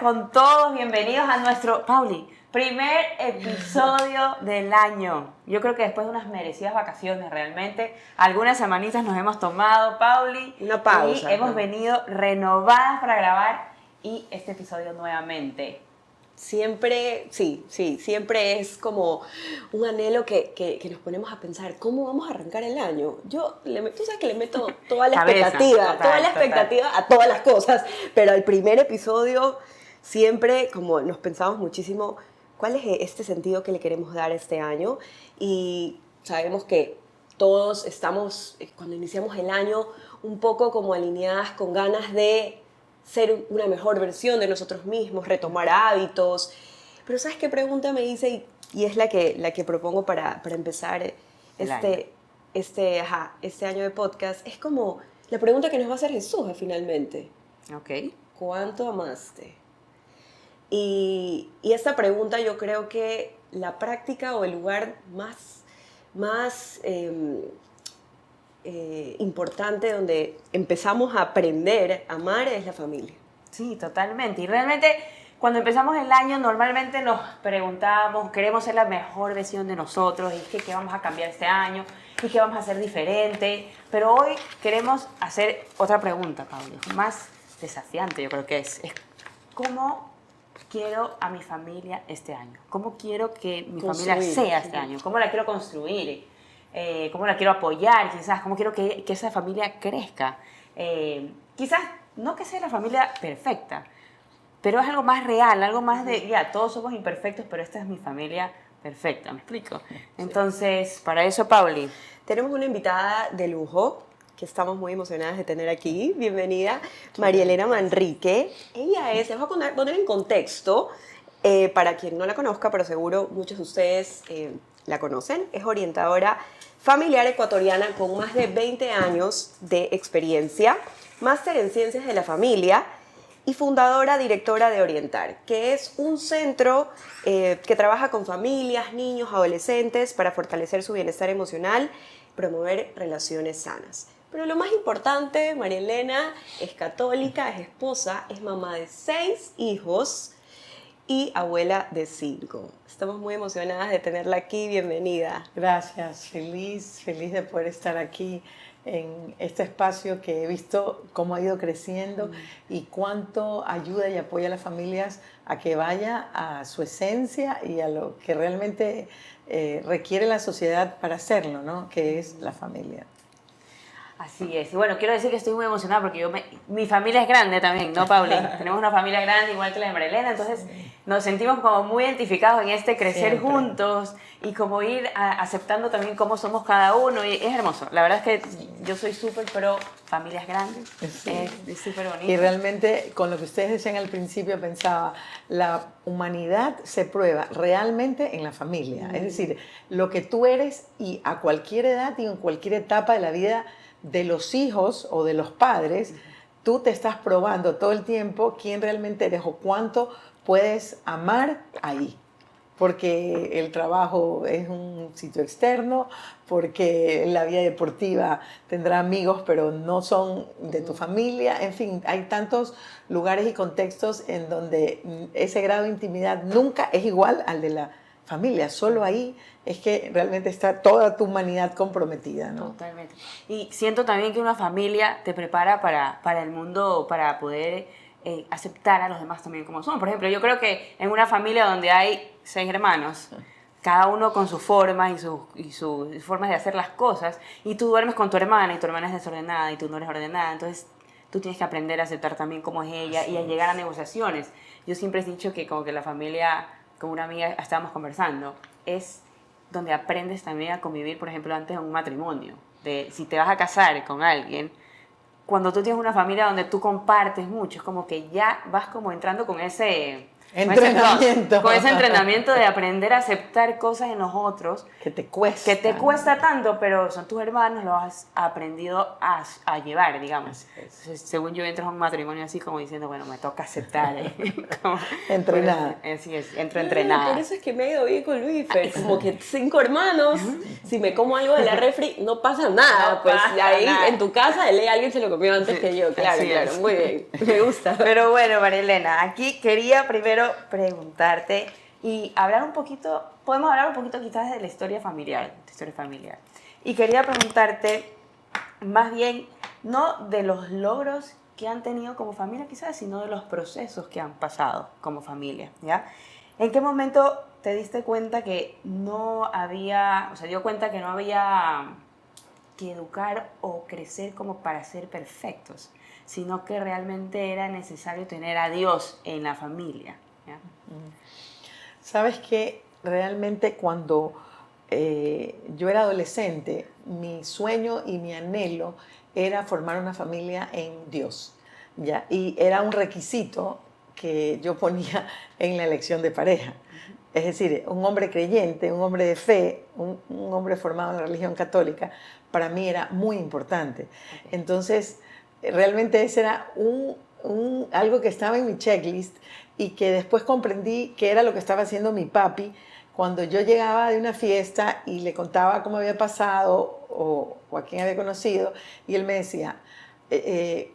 con todos, bienvenidos a nuestro, Pauli, primer episodio del año. Yo creo que después de unas merecidas vacaciones realmente, algunas semanitas nos hemos tomado, Pauli, una pausa. Y hemos venido renovadas para grabar y este episodio nuevamente. Siempre, siempre es como un anhelo que nos ponemos a pensar, ¿cómo vamos a arrancar el año? Tú sabes que le meto toda la expectativa a todas las cosas, pero al primer episodio siempre como nos pensamos muchísimo, ¿cuál es este sentido que le queremos dar este año? Y sabemos que todos estamos, cuando iniciamos el año, un poco como alineadas con ganas de ser una mejor versión de nosotros mismos, retomar hábitos. Pero ¿sabes qué pregunta me hice? Y es la que propongo para empezar este año de podcast. Es como la pregunta que nos va a hacer Jesús finalmente. Ok. ¿Cuánto amaste? Y esta pregunta yo creo que la práctica o el lugar más importante donde empezamos a aprender a amar es la familia. Sí, totalmente. Y realmente cuando empezamos el año normalmente nos preguntamos, queremos ser la mejor versión de nosotros y qué vamos a cambiar este año y qué vamos a hacer diferente. Pero hoy queremos hacer otra pregunta, Pauli, más desafiante yo creo que es ¿cómo quiero a mi familia este año? ¿Cómo quiero que mi familia sea este año? ¿Cómo la quiero construir? ¿Cómo la quiero apoyar? Quizás, ¿cómo quiero que esa familia crezca? Quizás no que sea la familia perfecta, pero es algo más real, algo más de, ya, todos somos imperfectos, pero esta es mi familia perfecta, ¿me explico? Entonces, para eso, Pauli. Tenemos una invitada de lujo que estamos muy emocionadas de tener aquí. Bienvenida, María Elena Manrique. Ella es, les voy a poner en contexto, para quien no la conozca, pero seguro muchos de ustedes la conocen. Es orientadora familiar ecuatoriana con más de 20 años de experiencia, máster en Ciencias de la Familia y fundadora, directora de Orientar, que es un centro que trabaja con familias, niños, adolescentes para fortalecer su bienestar emocional, promover relaciones sanas. Pero lo más importante, María Elena es católica, es esposa, es mamá de 6 hijos y abuela de 5. Estamos muy emocionadas de tenerla aquí. Bienvenida. Gracias, feliz de poder estar aquí en este espacio que he visto cómo ha ido creciendo y cuánto ayuda y apoya a las familias a que vaya a su esencia y a lo que realmente requiere la sociedad para hacerlo, ¿no? Que es la familia. Así es. Y bueno, quiero decir que estoy muy emocionada porque mi familia es grande también, ¿no, Pauli? Tenemos una familia grande igual que la de María Elena, entonces nos sentimos como muy identificados en este crecer siempre juntos y como ir aceptando también cómo somos cada uno y es hermoso. La verdad es que yo soy súper pro familias grandes, sí. Es súper bonito. Y realmente con lo que ustedes decían al principio pensaba, la humanidad se prueba realmente en la familia, es decir, lo que tú eres y a cualquier edad y en cualquier etapa de la vida de los hijos o de los padres, tú te estás probando todo el tiempo quién realmente eres o cuánto puedes amar ahí. Porque el trabajo es un sitio externo, porque la vida deportiva tendrá amigos, pero no son de tu familia. En fin, hay tantos lugares y contextos en donde ese grado de intimidad nunca es igual al de la familia. Solo ahí es que realmente está toda tu humanidad comprometida, ¿no? Totalmente. Y siento también que una familia te prepara para el mundo, para poder aceptar a los demás también como son. Por ejemplo, yo creo que en una familia donde hay 6 hermanos, cada uno con sus formas y sus formas de hacer las cosas, y tú duermes con tu hermana y tu hermana es desordenada y tú no eres ordenada, entonces tú tienes que aprender a aceptar también cómo es ella y a llegar a negociaciones. Yo siempre he dicho que como que la familia, como una amiga estábamos conversando, es donde aprendes también a convivir, por ejemplo, antes de un matrimonio. De si te vas a casar con alguien, cuando tú tienes una familia donde tú compartes mucho, es como que ya vas como entrando con ese Entrenamiento. Con ese entrenamiento de aprender a aceptar cosas en los otros Que te cuesta. que te cuesta tanto, pero son tus hermanos, lo has aprendido a llevar, digamos. Así es. Entonces, según yo, entras a un matrimonio así como diciendo, bueno, me toca aceptar. Como- Entrenada. Así es, entro Por entrenada. eso es que me ha ido bien con Luis, como que 5 hermanos, si me como algo de la refri, no pasa nada, No pues pasa ahí nada. en tu casa, alguien se lo comió antes Sí, que yo, claro, así claro, es. muy bien, me gusta. Pero bueno, María Elena, aquí quería primero preguntarte y hablar un poquito, podemos hablar un poquito quizás de la historia familiar, Y quería preguntarte más bien, no de los logros que han tenido como familia quizás, sino de los procesos que han pasado como familia, ¿ya? ¿En qué momento te diste cuenta que no había, o sea, dio cuenta que no había que educar o crecer como para ser perfectos, sino que realmente era necesario tener a Dios en la familia? ¿Ya? Sabes que realmente cuando yo era adolescente, mi sueño y mi anhelo era formar una familia en Dios, ¿ya? Y era un requisito que yo ponía en la elección de pareja. Es decir, un hombre creyente, un hombre de fe, un hombre formado en la religión católica, para mí era muy importante. Entonces, realmente ese era algo que estaba en mi checklist y que después comprendí que era lo que estaba haciendo mi papi cuando yo llegaba de una fiesta y le contaba cómo había pasado o a quién había conocido, y él me decía,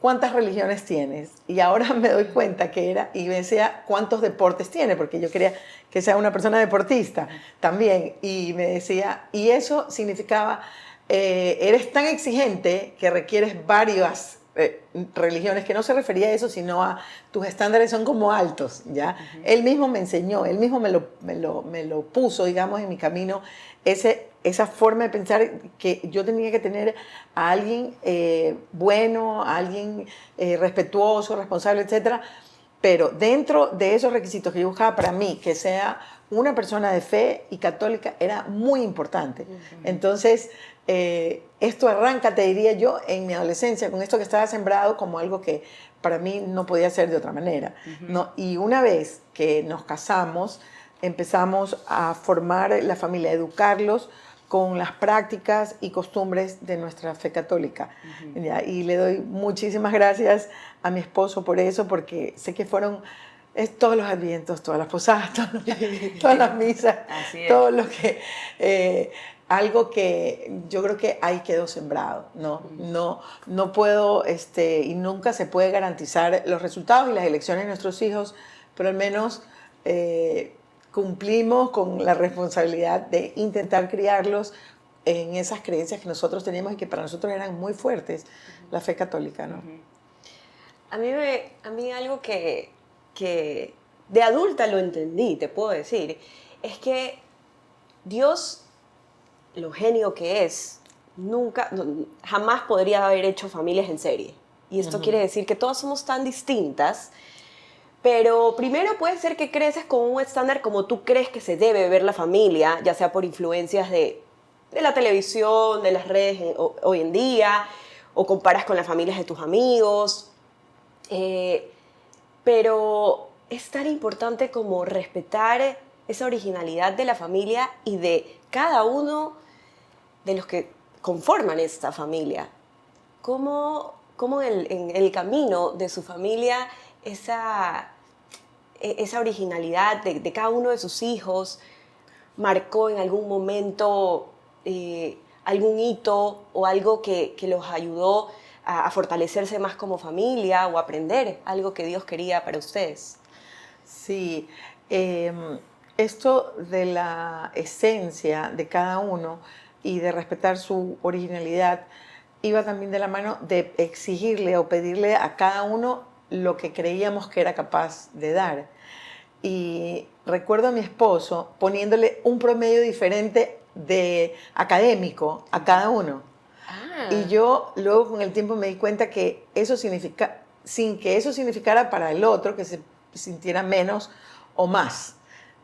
¿cuántas religiones tienes? Y ahora me doy cuenta que era, y me decía, ¿cuántos deportes tiene? Porque yo quería que sea una persona deportista también. Y me decía, y eso significaba, eres tan exigente que requieres varias religiones, que no se refería a eso, sino a tus estándares son como altos, ¿ya? Él mismo me enseñó, él mismo me lo puso, digamos, en mi camino, esa forma de pensar que yo tenía que tener a alguien bueno, a alguien respetuoso, responsable, etcétera, pero dentro de esos requisitos que yo buscaba para mí, que sea una persona de fe y católica, era muy importante. Entonces, esto arranca, te diría yo, en mi adolescencia, con esto que estaba sembrado como algo que para mí no podía ser de otra manera, ¿no? Y una vez que nos casamos, empezamos a formar la familia, a educarlos con las prácticas y costumbres de nuestra fe católica. ¿Ya? Y le doy muchísimas gracias a mi esposo por eso, porque sé que fueron todos los advientos, todas las posadas, todas las misas, Así es. todo lo que... algo que yo creo que ahí quedó sembrado, ¿no? No puedo, y nunca se puede garantizar los resultados y las elecciones de nuestros hijos, pero al menos cumplimos con la responsabilidad de intentar criarlos en esas creencias que nosotros teníamos y que para nosotros eran muy fuertes, la fe católica, ¿no? A mí algo que de adulta lo entendí, te puedo decir, es que Dios, lo genio que es, jamás podría haber hecho familias en serie. Y esto quiere decir que todas somos tan distintas, pero primero puede ser que creces con un estándar como tú crees que se debe ver la familia, ya sea por influencias de la televisión, de las redes hoy en día, o comparas con las familias de tus amigos. Pero es tan importante como respetar esa originalidad de la familia y de cada uno de los que conforman esta familia. ¿Cómo en el camino de su familia esa originalidad de cada uno de sus hijos marcó en algún momento algún hito o algo que los ayudó a fortalecerse más como familia o aprender algo que Dios quería para ustedes? Sí, esto de la esencia de cada uno y de respetar su originalidad iba también de la mano de exigirle o pedirle a cada uno lo que creíamos que era capaz de dar. Y recuerdo a mi esposo poniéndole un promedio diferente de académico a cada uno. Y yo luego con el tiempo me di cuenta que eso significa, sin que eso significara para el otro que se sintiera menos o más.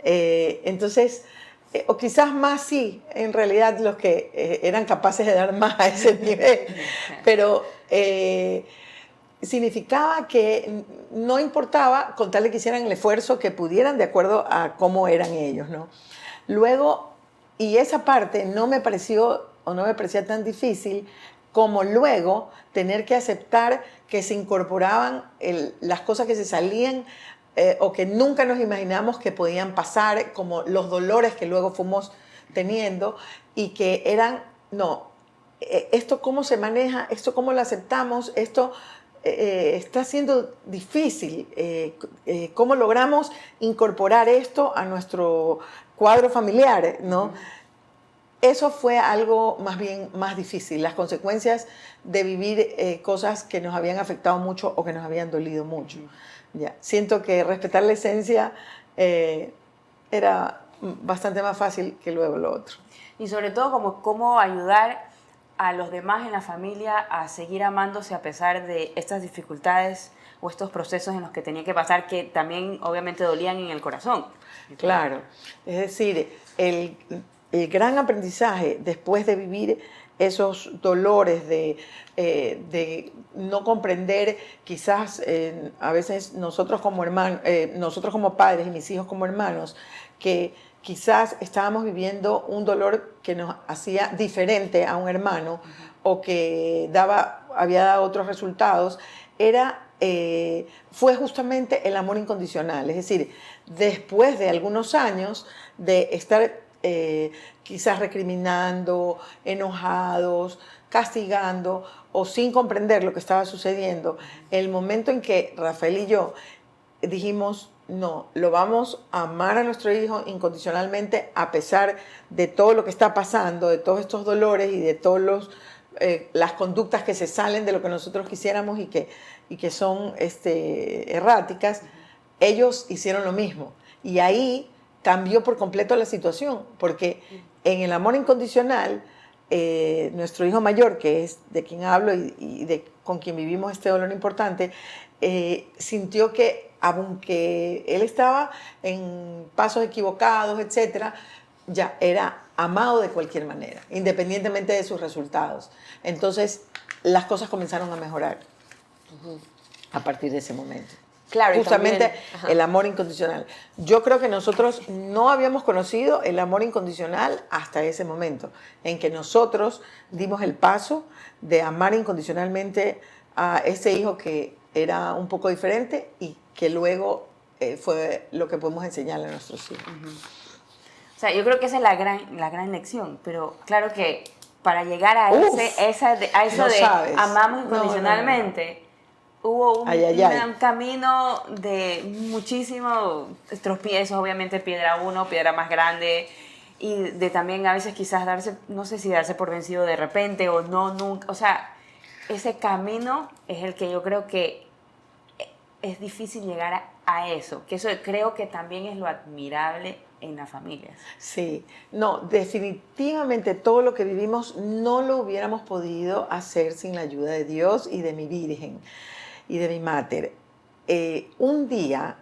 Entonces, o quizás más sí, en realidad los que eran capaces de dar más a ese nivel. Pero significaba que no importaba con tal de que hicieran el esfuerzo que pudieran de acuerdo a cómo eran ellos, ¿no? Luego, y esa parte no me pareció o no me parecía tan difícil como luego tener que aceptar que se incorporaban las cosas que se salían o que nunca nos imaginamos que podían pasar, como los dolores que luego fuimos teniendo y que eran, no, esto cómo se maneja, esto cómo lo aceptamos, esto está siendo difícil, cómo logramos incorporar esto a nuestro cuadro familiar, ¿no? Eso fue algo más bien más difícil, las consecuencias de vivir cosas que nos habían afectado mucho o que nos habían dolido mucho. Ya. Siento que respetar la esencia era bastante más fácil que luego lo otro. Y sobre todo como cómo ayudar a los demás en la familia a seguir amándose a pesar de estas dificultades o estos procesos en los que tenía que pasar que también obviamente dolían en el corazón. Claro, es decir, el gran aprendizaje después de vivir esos dolores de no comprender, quizás a veces nosotros como hermanos, nosotros como padres y mis hijos como hermanos, que quizás estábamos viviendo un dolor que nos hacía diferente a un hermano o que había dado otros resultados, fue justamente el amor incondicional. Es decir, después de algunos años de estar quizás recriminando, enojados, castigando o sin comprender lo que estaba sucediendo, el momento en que Rafael y yo dijimos, no, lo vamos a amar a nuestro hijo incondicionalmente a pesar de todo lo que está pasando, de todos estos dolores y de todas las conductas que se salen de lo que nosotros quisiéramos y que son erráticas. Ellos hicieron lo mismo y ahí cambió por completo la situación, porque en el amor incondicional, nuestro hijo mayor, que es de quien hablo y con quien vivimos este dolor importante, sintió que aunque él estaba en pasos equivocados, etcétera, ya era amado de cualquier manera, independientemente de sus resultados. Entonces, las cosas comenzaron a mejorar a partir de ese momento. Claro, Justamente también, el amor incondicional. Yo creo que nosotros no habíamos conocido el amor incondicional hasta ese momento, en que nosotros dimos el paso de amar incondicionalmente a ese hijo que era un poco diferente y que luego fue lo que podemos enseñarle a nuestros hijos. O sea, yo creo que esa es la gran lección, pero claro que para llegar a eso no de sabes. amamos incondicionalmente, hubo un camino de muchísimos tropiezos, obviamente piedra uno, piedra más grande, y de también a veces quizás no sé si darse por vencido de repente o no, nunca. O sea, ese camino es el que yo creo que es difícil llegar a eso, que eso creo que también es lo admirable en las familias. Sí, no, definitivamente todo lo que vivimos no lo hubiéramos podido hacer sin la ayuda de Dios y de mi Virgen y de mi Mater. Un día,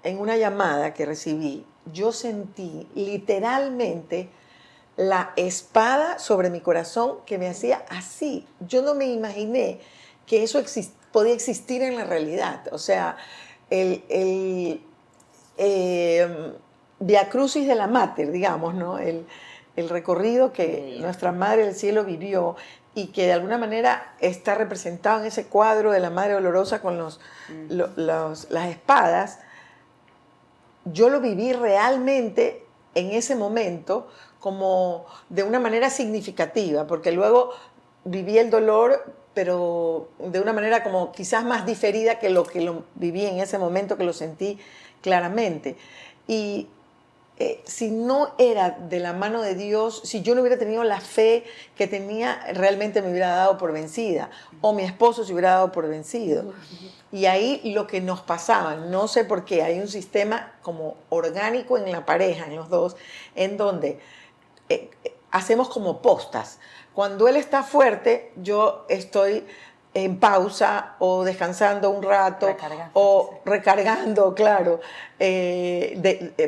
en una llamada que recibí, yo sentí literalmente la espada sobre mi corazón que me hacía así. Yo no me imaginé que eso podía existir en la realidad. O sea, el Via Crucis de la Mater, digamos, ¿no? El recorrido que nuestra Madre del Cielo vivió y que de alguna manera está representado en ese cuadro de la Madre Dolorosa con las espadas. Yo lo viví realmente en ese momento como de una manera significativa, porque luego viví el dolor, pero de una manera como quizás más diferida que lo viví en ese momento, que lo sentí claramente. Y si no era de la mano de Dios, si yo no hubiera tenido la fe que tenía, realmente me hubiera dado por vencida, o mi esposo se hubiera dado por vencido. Y ahí lo que nos pasaba, no sé por qué, hay un sistema como orgánico en la pareja, en los dos, en donde hacemos como postas. Cuando él está fuerte, yo estoy en pausa o descansando un rato o recargando, claro,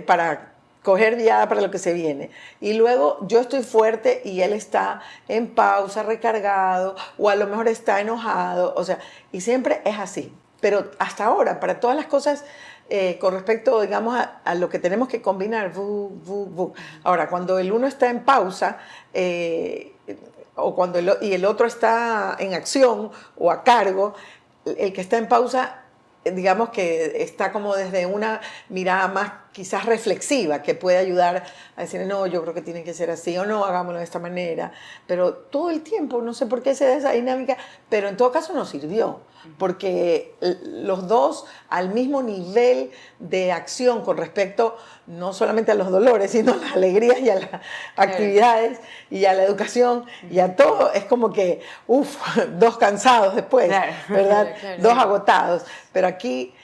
para coger viada para lo que se viene. Y luego yo estoy fuerte y él está en pausa, recargado, o a lo mejor está enojado, o sea, y siempre es así. Pero hasta ahora, para todas las cosas con respecto, digamos, a lo que tenemos que combinar, ahora, cuando el uno está en pausa, o cuando y el otro está en acción o a cargo, el que está en pausa, digamos que está como desde una mirada más quizás reflexiva, que puede ayudar a decir, no, yo creo que tiene que ser así, o no, hagámoslo de esta manera. Pero todo el tiempo, no sé por qué se da esa dinámica, pero en todo caso nos sirvió, porque los dos al mismo nivel de acción con respecto no solamente a los dolores, sino a las alegrías y a las actividades y a la educación y a todo, es como que, dos cansados después, Claro. ¿verdad? Claro. Dos agotados. Pero aquí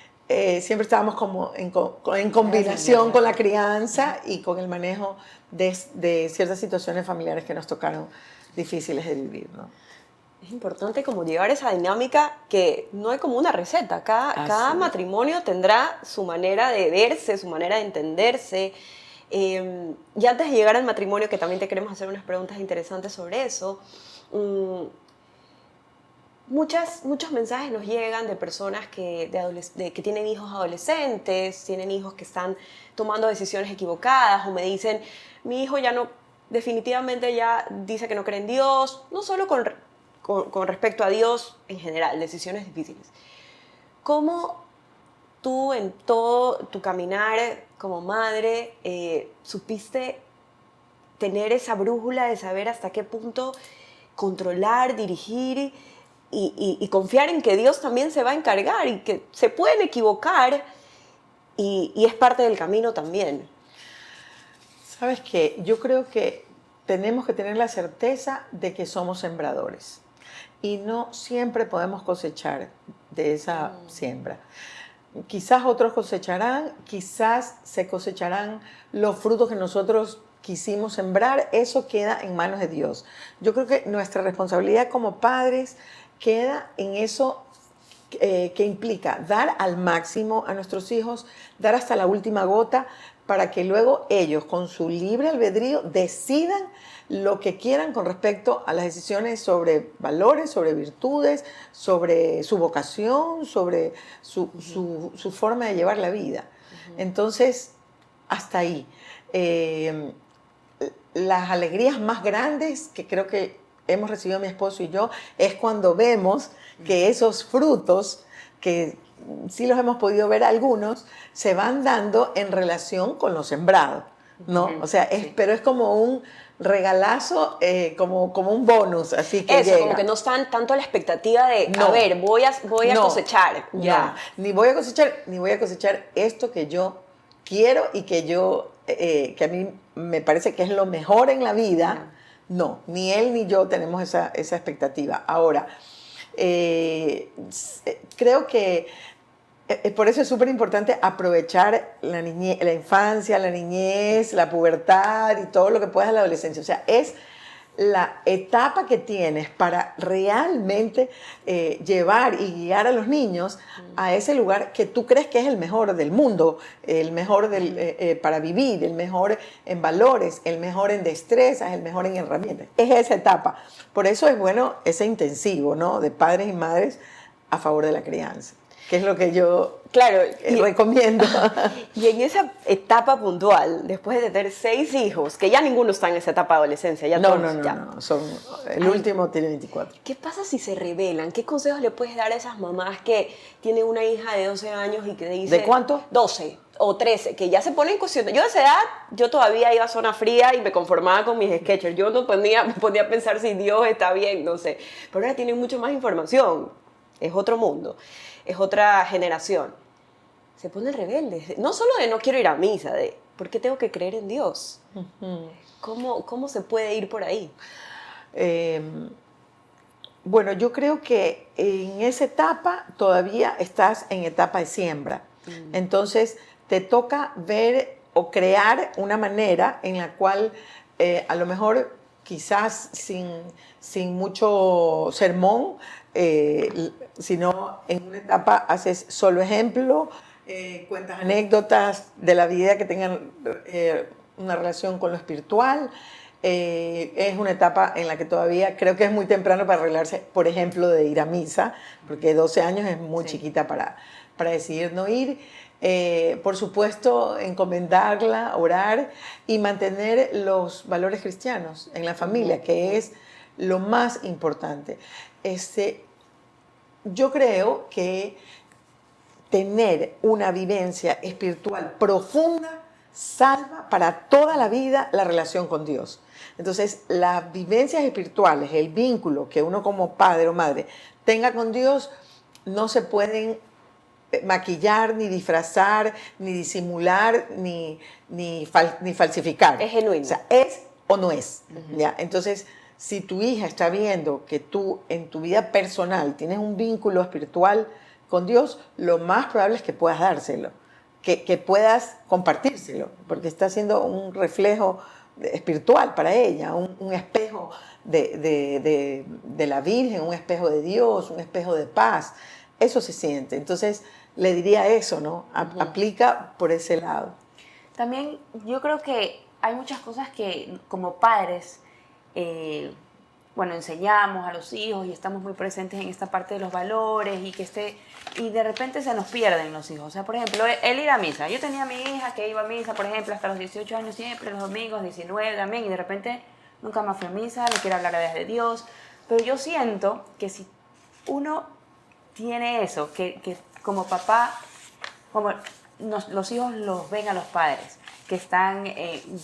siempre estábamos como en combinación con la crianza y con el manejo de ciertas situaciones familiares que nos tocaron difíciles de vivir, ¿no? Es importante como llevar esa dinámica que no hay como una receta. Cada es. matrimonio tendrá su manera de verse, su manera de entenderse. Y antes de llegar al matrimonio, que también te queremos hacer unas preguntas interesantes sobre eso, muchos mensajes nos llegan de personas que tienen hijos adolescentes, tienen hijos que están tomando decisiones equivocadas, o me dicen, mi hijo ya no, definitivamente ya dice que no cree en Dios, no solo con respecto a Dios en general, decisiones difíciles. ¿Cómo tú en todo tu caminar como madre supiste tener esa brújula de saber hasta qué punto controlar, dirigir y confiar en que Dios también se va a encargar y que se pueden equivocar y es parte del camino también? ¿Sabes qué? Yo creo que tenemos que tener la certeza de que somos sembradores y no siempre podemos cosechar de esa siembra. Quizás otros cosecharán, quizás se cosecharán los frutos que nosotros quisimos sembrar, eso queda en manos de Dios. Yo creo que nuestra responsabilidad como padres queda en eso que implica dar al máximo a nuestros hijos, dar hasta la última gota, para que luego ellos, con su libre albedrío, decidan lo que quieran con respecto a las decisiones sobre valores, sobre virtudes, sobre su vocación, sobre su forma de llevar la vida. Entonces, hasta ahí. Las alegrías más grandes que creo que hemos recibido mi esposo y yo es cuando vemos que esos frutos, que sí los hemos podido ver algunos, se van dando en relación con lo sembrado, ¿no? O sea, pero es como un regalazo, como un bonus, así que eso, llega. como que no están tanto a la expectativa de, No. a ver, voy a cosechar. Ya. No, ni voy a cosechar esto que yo quiero y que a mí me parece que es lo mejor en la vida. No, ni él ni yo tenemos esa expectativa. Ahora, creo que por eso es súper importante aprovechar la infancia, la niñez, la pubertad y todo lo que puedas de la adolescencia. O sea, es la etapa que tienes para realmente llevar y guiar a los niños a ese lugar que tú crees que es el mejor del mundo, el mejor para vivir, el mejor en valores, el mejor en destrezas, el mejor en herramientas. Es esa etapa. Por eso es bueno ese intensivo, ¿no?, de padres y madres a favor de la crianza, que es lo que yo recomiendo. Y en esa etapa puntual, después de tener 6 hijos, que ya ninguno está en esa etapa de adolescencia, ya todos, No, el último tiene 24. ¿Qué pasa si se rebelan? ¿Qué consejos le puedes dar a esas mamás que tienen una hija de 12 años y que dice... ¿De cuánto? 12 o 13, que ya se ponen en cuestión. Yo a esa edad, yo todavía iba a zona fría y me conformaba con mis sketchers. Yo no me ponía a pensar si Dios está bien, no sé. Pero ahora tienen mucho más información. Es otro mundo, es otra generación. Se ponen rebeldes, no solo de no quiero ir a misa, de ¿por qué tengo que creer en Dios? ¿Cómo se puede ir por ahí? Bueno, yo creo que en esa etapa todavía estás en etapa de siembra. Entonces, te toca ver o crear una manera en la cual a lo mejor quizás sin mucho sermón, sino en una etapa haces solo ejemplo, cuentas anécdotas de la vida que tengan una relación con lo espiritual. Es una etapa en la que todavía creo que es muy temprano para arreglarse, por ejemplo, de ir a misa, porque 12 años es muy chiquita para decidir no ir. Por supuesto, encomendarla, orar y mantener los valores cristianos en la familia, que es lo más importante. Yo creo que tener una vivencia espiritual profunda salva para toda la vida la relación con Dios. Entonces, las vivencias espirituales, el vínculo que uno como padre o madre tenga con Dios, no se pueden maquillar, ni disfrazar, ni disimular, ni falsificar. Es genuino. O sea, es o no es. ¿Ya? Entonces, si tu hija está viendo que tú en tu vida personal tienes un vínculo espiritual con Dios, lo más probable es que puedas dárselo, que puedas compartírselo, porque está siendo un reflejo espiritual para ella, un espejo de la Virgen, un espejo de Dios, un espejo de paz. Eso se siente. Entonces, le diría eso, ¿no? Aplica por ese lado. También yo creo que hay muchas cosas que como padres, bueno, enseñamos a los hijos y estamos muy presentes en esta parte de los valores y de repente se nos pierden los hijos. O sea, por ejemplo, el ir a misa. Yo tenía a mi hija que iba a misa, por ejemplo, hasta los 18 años siempre, los domingos, 19 también, y de repente nunca más fui a misa, le quiero hablar de Dios. Pero yo siento que si uno tiene eso, que como papá, como los hijos los ven a los padres, que están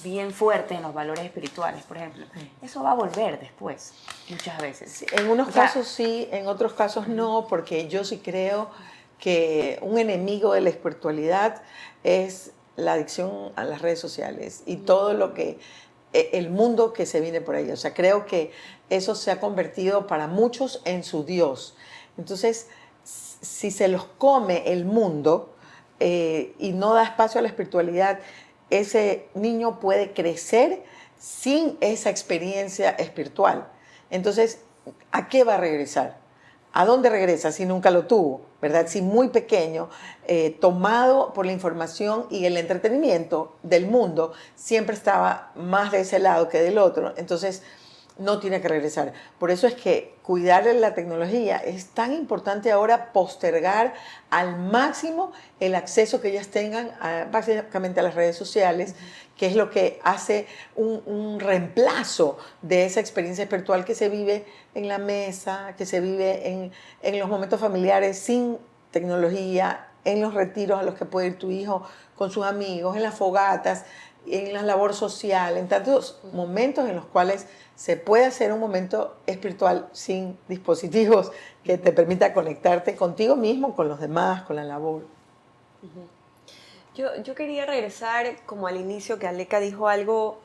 bien fuertes en los valores espirituales, por ejemplo, eso va a volver después, muchas veces. Sí, en unos casos sí, en otros casos no, porque yo sí creo que un enemigo de la espiritualidad es la adicción a las redes sociales y todo lo que, el mundo que se viene por ahí. O sea, creo que eso se ha convertido para muchos en su Dios. Entonces, si se los come el mundo y no da espacio a la espiritualidad, ese niño puede crecer sin esa experiencia espiritual. Entonces, ¿a qué va a regresar? ¿A dónde regresa si nunca lo tuvo? ¿Verdad? Si muy pequeño, tomado por la información y el entretenimiento del mundo, siempre estaba más de ese lado que del otro. Entonces, no tiene que regresar. Por eso es que cuidar la tecnología es tan importante ahora, postergar al máximo el acceso que ellas tengan básicamente a las redes sociales, que es lo que hace un reemplazo de esa experiencia espiritual que se vive en la mesa, que se vive en los momentos familiares sin tecnología, en los retiros a los que puede ir tu hijo con sus amigos, en las fogatas, en la labor social, en tantos momentos en los cuales se puede hacer un momento espiritual sin dispositivos que te permita conectarte contigo mismo, con los demás, con la labor. Yo quería regresar como al inicio, que Aleca dijo algo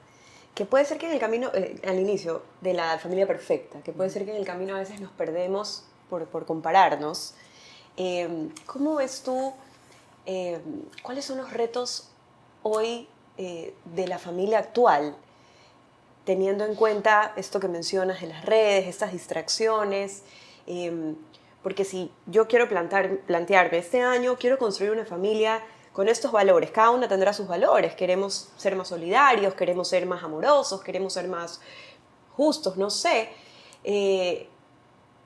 que puede ser que en el camino, al inicio de la familia perfecta, que puede ser que en el camino a veces nos perdemos por compararnos. ¿Cómo ves tú, cuáles son los retos hoy de la familia actual, teniendo en cuenta esto que mencionas de las redes, estas distracciones? Porque si yo quiero plantearme este año, quiero construir una familia con estos valores, cada una tendrá sus valores, queremos ser más solidarios, queremos ser más amorosos, queremos ser más justos, no sé,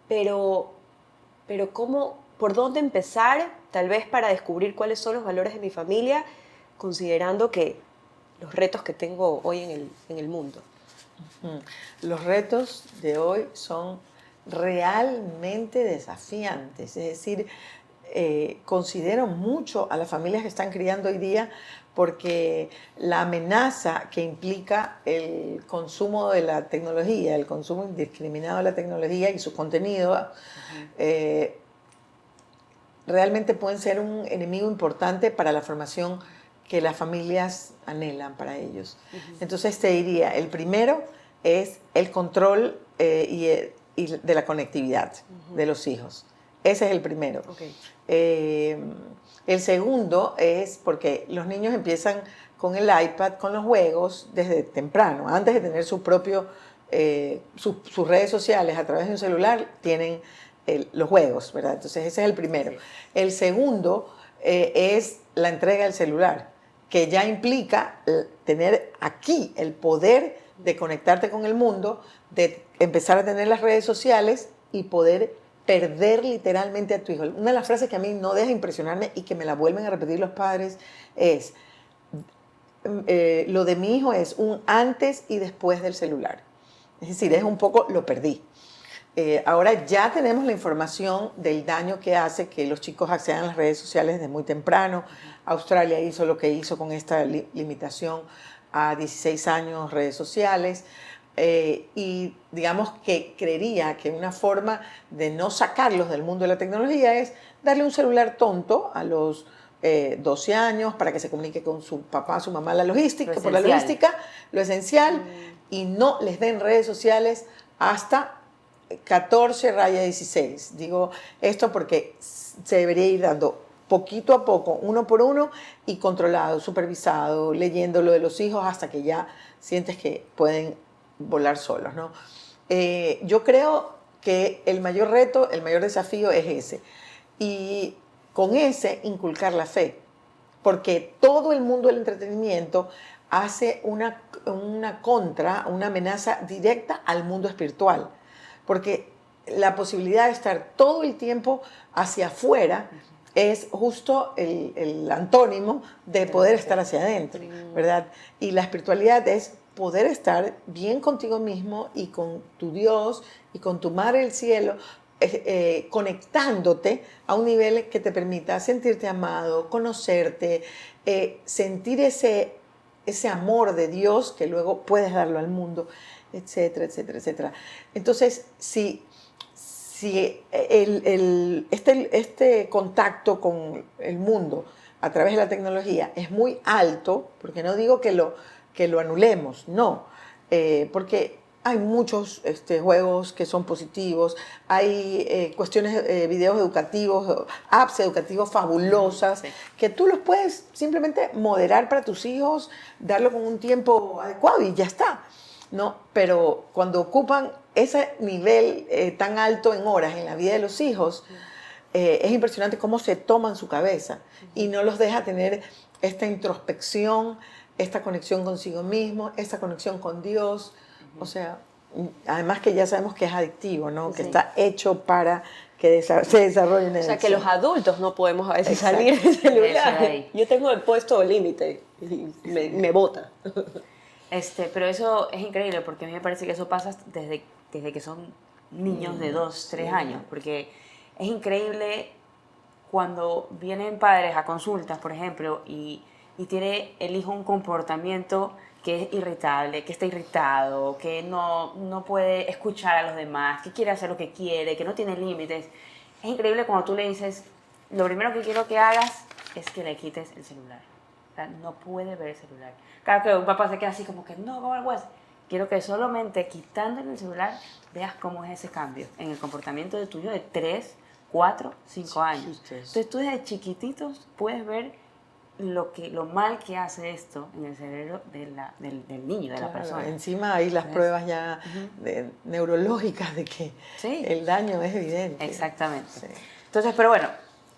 pero ¿cómo, por dónde empezar, tal vez para descubrir cuáles son los valores de mi familia, considerando que los retos que tengo hoy en el mundo? Los retos de hoy son realmente desafiantes, es decir, considero mucho a las familias que están criando hoy día porque la amenaza que implica el consumo de la tecnología, el consumo indiscriminado de la tecnología y su contenido, realmente pueden ser un enemigo importante para la formación que las familias anhelan para ellos. Entonces te diría, el primero es el control y de la conectividad de los hijos. Ese es el primero. Okay. El segundo es porque los niños empiezan con el iPad, con los juegos, desde temprano. Antes de tener su propio, sus redes sociales a través de un celular, tienen los juegos, ¿verdad? Entonces ese es el primero. Sí. El segundo es la entrega del celular. que ya implica tener aquí el poder de conectarte con el mundo, de empezar a tener las redes sociales y poder perder literalmente a tu hijo. Una de las frases que a mí no deja de impresionarme y que me la vuelven a repetir los padres es, lo de mi hijo es un antes y después del celular. Es decir, es un poco, lo perdí. Ahora ya tenemos la información del daño que hace que los chicos accedan a las redes sociales desde muy temprano. Australia hizo lo que hizo con esta limitación a 16 años redes sociales. Y digamos que creería que una forma de no sacarlos del mundo de la tecnología es darle un celular tonto a los 12 años para que se comunique con su papá, su mamá, la logística, por la logística, lo esencial, y no les den redes sociales hasta 14-16. Digo esto porque se debería ir dando poquito a poco, uno por uno, y controlado, supervisado, leyendo lo de los hijos hasta que ya sientes que pueden volar solos, ¿no? Yo creo que el mayor reto, el mayor desafío es ese. Y con ese inculcar la fe. Porque todo el mundo del entretenimiento hace una contra, una amenaza directa al mundo espiritual. Porque la posibilidad de estar todo el tiempo hacia afuera es justo el antónimo de poder estar hacia adentro, ¿verdad? Y la espiritualidad es poder estar bien contigo mismo y con tu Dios y con tu Madre del Cielo, conectándote a un nivel que te permita sentirte amado, conocerte, sentir ese amor de Dios que luego puedes darlo al mundo, etcétera, etcétera, etcétera. Entonces, si este contacto con el mundo a través de la tecnología es muy alto, porque no digo que lo anulemos, no, porque hay muchos juegos que son positivos, hay videos educativos, apps educativos fabulosas, sí, que tú los puedes simplemente moderar para tus hijos, darlo con un tiempo adecuado y ya está, ¿no? Pero cuando ocupan ese nivel tan alto en horas en la vida de los hijos, es impresionante cómo se toman su cabeza y no los deja tener esta introspección, esta conexión consigo mismo, esta conexión con Dios. O sea, además que ya sabemos que es adictivo, ¿no? Sí. Que está hecho para que se desarrolle una adicción. O sea, que los adultos no podemos a veces salir del celular. Yo tengo el puesto límite y me bota. Pero eso es increíble porque a mí me parece que eso pasa desde que son niños de 2, 3 años, porque es increíble cuando vienen padres a consultas, por ejemplo, y tiene el hijo un comportamiento que es irritable, que está irritado, que no puede escuchar a los demás, que quiere hacer lo que quiere, que no tiene límites. Es increíble cuando tú le dices, lo primero que quiero que hagas es que le quites el celular. O sea, no puede ver el celular. Claro que un papá se queda así como que, no, ¿cómo lo puedes? Quiero que solamente quitándole el celular veas cómo es ese cambio en el comportamiento de tuyo de 3, 4, 5 años. Entonces tú desde chiquititos puedes ver lo mal que hace esto en el cerebro del niño, de la persona. Encima hay las pruebas ya neurológicas de que sí, el daño es evidente. Exactamente. Sí. Entonces, pero bueno,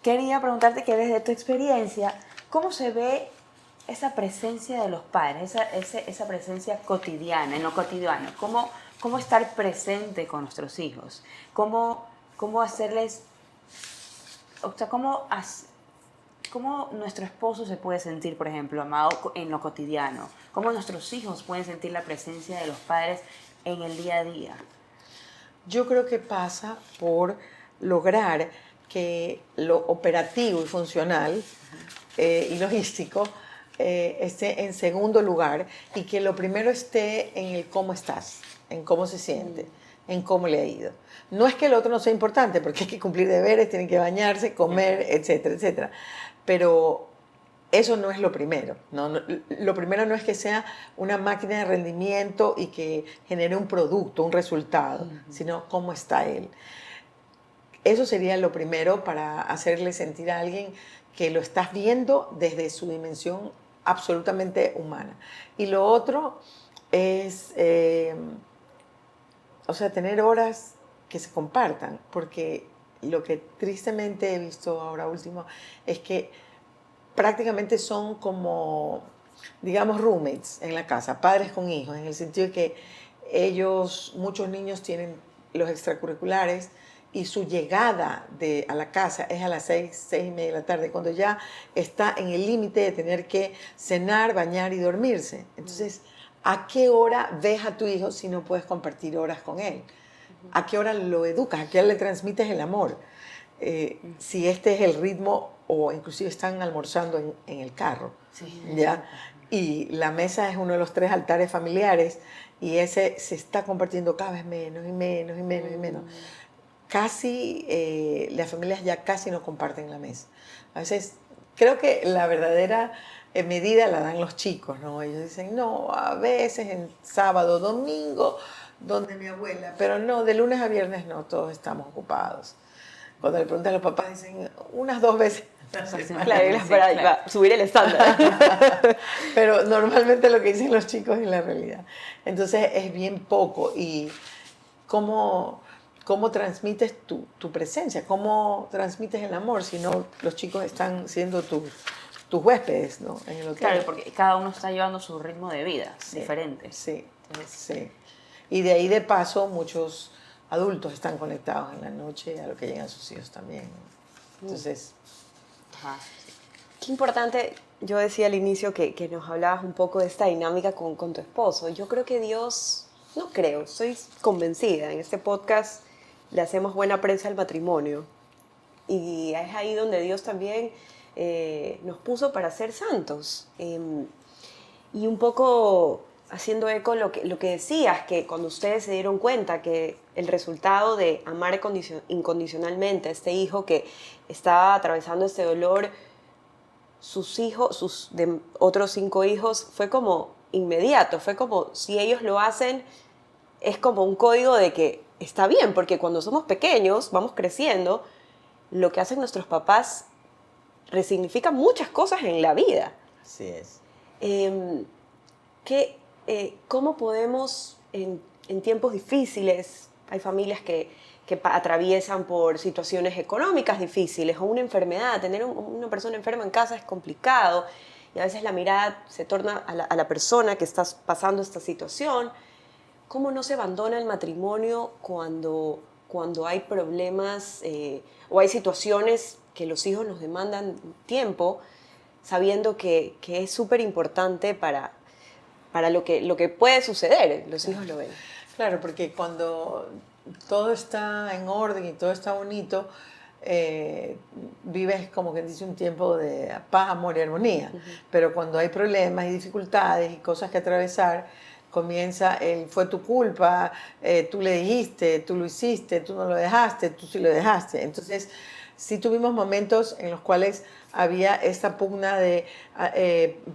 quería preguntarte que desde tu experiencia, ¿cómo se ve esa presencia de los padres, esa presencia cotidiana, en lo cotidiano? ¿Cómo estar presente con nuestros hijos? ¿Cómo hacerles, o sea, cómo nuestro esposo se puede sentir, por ejemplo, amado en lo cotidiano? ¿Cómo nuestros hijos pueden sentir la presencia de los padres en el día a día? Yo creo que pasa por lograr que lo operativo y funcional y logístico esté en segundo lugar y que lo primero esté en el cómo estás, en cómo se siente, en cómo le ha ido. No es que el otro no sea importante, porque hay que cumplir deberes, tienen que bañarse, comer, etcétera, etcétera. Pero eso no es lo primero, ¿no? Lo primero no es que sea una máquina de rendimiento y que genere un producto, un resultado, sino cómo está él. Eso sería lo primero para hacerle sentir a alguien que lo estás viendo desde su dimensión absolutamente humana. Y lo otro es, tener horas que se compartan, porque lo que tristemente he visto ahora último es que prácticamente son como, digamos, roommates en la casa, padres con hijos, en el sentido de que muchos niños tienen los extracurriculares y su llegada a la casa es a las 6:30 de la tarde, cuando ya está en el límite de tener que cenar, bañar y dormirse. Entonces, ¿a qué hora ves a tu hijo si no puedes compartir horas con él? ¿A qué hora lo educas? ¿A qué hora le transmites el amor? Si este es el ritmo, o inclusive están almorzando en el carro, Sí. ¿ya? Y la mesa es uno de los 3 altares familiares y ese se está compartiendo cada vez menos y menos y menos y menos. Casi, las familias ya casi no comparten la mesa. A veces creo que la verdadera medida la dan los chicos, ¿no? Ellos dicen, no, a veces en sábado, domingo, donde mi abuela, pero no, de lunes a viernes no, todos estamos ocupados. Cuando le preguntan a los papás, dicen unas 2 veces. Claro, para subir el estándar. Pero normalmente lo que dicen los chicos es la realidad. Entonces es bien poco. ¿Y cómo transmites tu presencia? ¿Cómo transmites el amor si no los chicos están siendo tus huéspedes, ¿no? En el hotel? Claro, porque cada uno está llevando su ritmo de vida Sí, diferente. Sí, Entonces, sí. Y de ahí de paso muchos adultos están conectados en la noche a lo que llegan sus hijos también. Entonces, ajá. Qué importante, yo decía al inicio que nos hablabas un poco de esta dinámica con tu esposo. Yo creo que Dios, no creo, soy convencida, en este podcast le hacemos buena prensa al matrimonio. Y es ahí donde Dios también nos puso para ser santos. Y un poco haciendo eco lo que decías, que cuando ustedes se dieron cuenta que el resultado de amar incondicionalmente a este hijo que estaba atravesando este dolor, sus hijos, sus otros 5 hijos, fue como inmediato, fue como si ellos lo hacen, es como un código de que está bien, porque cuando somos pequeños, vamos creciendo, lo que hacen nuestros papás resignifica muchas cosas en la vida. así es. ¿Cómo podemos en tiempos difíciles, hay familias que atraviesan por situaciones económicas difíciles o una enfermedad, tener una persona enferma en casa es complicado y a veces la mirada se torna a la persona que está pasando esta situación? ¿Cómo no se abandona el matrimonio cuando hay problemas o hay situaciones que los hijos nos demandan tiempo, sabiendo que es súper importante para lo que puede suceder? Los hijos lo ven. Claro, porque cuando todo está en orden y todo está bonito, vives como que dice un tiempo de paz, amor y armonía. Pero cuando hay problemas y dificultades y cosas que atravesar, comienza el fue tu culpa, tú le dijiste, tú lo hiciste, tú no lo dejaste, tú sí lo dejaste. Entonces, sí tuvimos momentos en los cuales había esta pugna de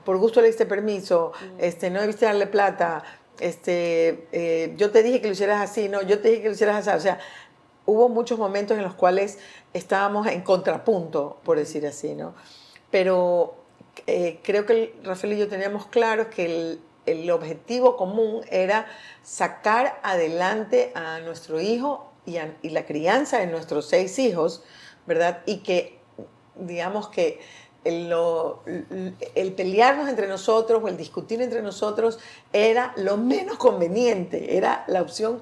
por gusto le diste permiso, no debiste darle plata, yo te dije que lo hicieras así, no, yo te dije que lo hicieras así. O sea, hubo muchos momentos en los cuales estábamos en contrapunto, por decir así, ¿no? Pero creo que Rafael y yo teníamos claro que el objetivo común era sacar adelante a nuestro hijo y la crianza de nuestros 6 hijos, ¿verdad? Y que, digamos que el pelearnos entre nosotros o el discutir entre nosotros era lo menos conveniente, era la opción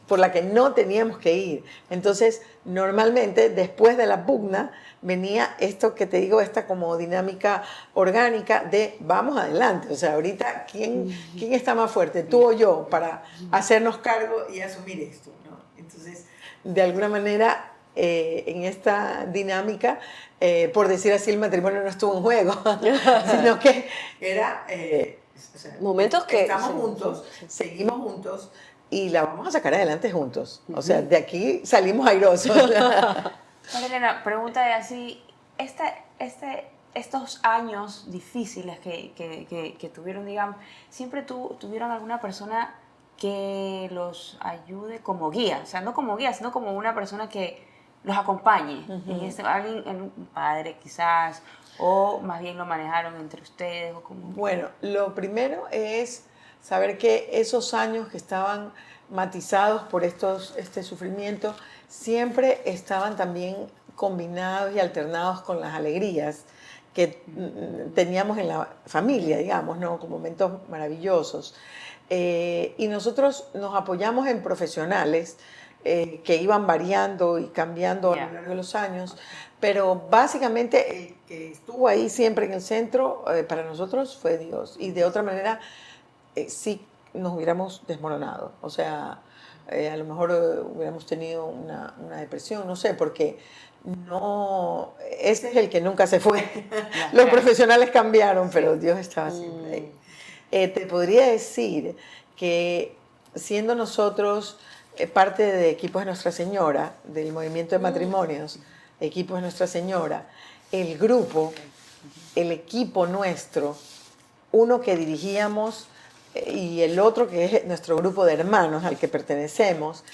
por la que no teníamos que ir. Entonces, normalmente, después de la pugna, venía esto que te digo, esta como dinámica orgánica de vamos adelante. O sea, ahorita, ¿quién está más fuerte, tú o yo, para hacernos cargo y asumir esto, ¿no? Entonces, de alguna manera, en esta dinámica, por decir así, el matrimonio no estuvo en juego, sino que era momentos que estamos juntos, seguimos juntos y la vamos a sacar adelante juntos. O sea, de aquí salimos airosos. Marilena, pregunta de así, estos años difíciles que tuvieron, digamos, ¿siempre tuvieron alguna persona que los ayude como guía? O sea, no como guía, sino como una persona que los acompañe. Un padre quizás, o más bien lo manejaron entre ustedes. O como... Bueno, lo primero es saber que esos años que estaban matizados por este sufrimiento siempre estaban también combinados y alternados con las alegrías que teníamos en la familia, digamos, ¿no? Con momentos maravillosos. Y nosotros nos apoyamos en profesionales que iban variando y cambiando a lo largo de los años, pero básicamente el que estuvo ahí siempre en el centro para nosotros fue Dios. Y de otra manera sí nos hubiéramos desmoronado. O sea, a lo mejor hubiéramos tenido una depresión, no sé, porque no, ese es el que nunca se fue. Los profesionales cambiaron, pero Dios estaba siempre ahí. Te podría decir que siendo nosotros parte de Equipos de Nuestra Señora, del movimiento de matrimonios, Equipos de Nuestra Señora, el grupo, el equipo nuestro, uno que dirigíamos y el otro que es nuestro grupo de hermanos al que pertenecemos,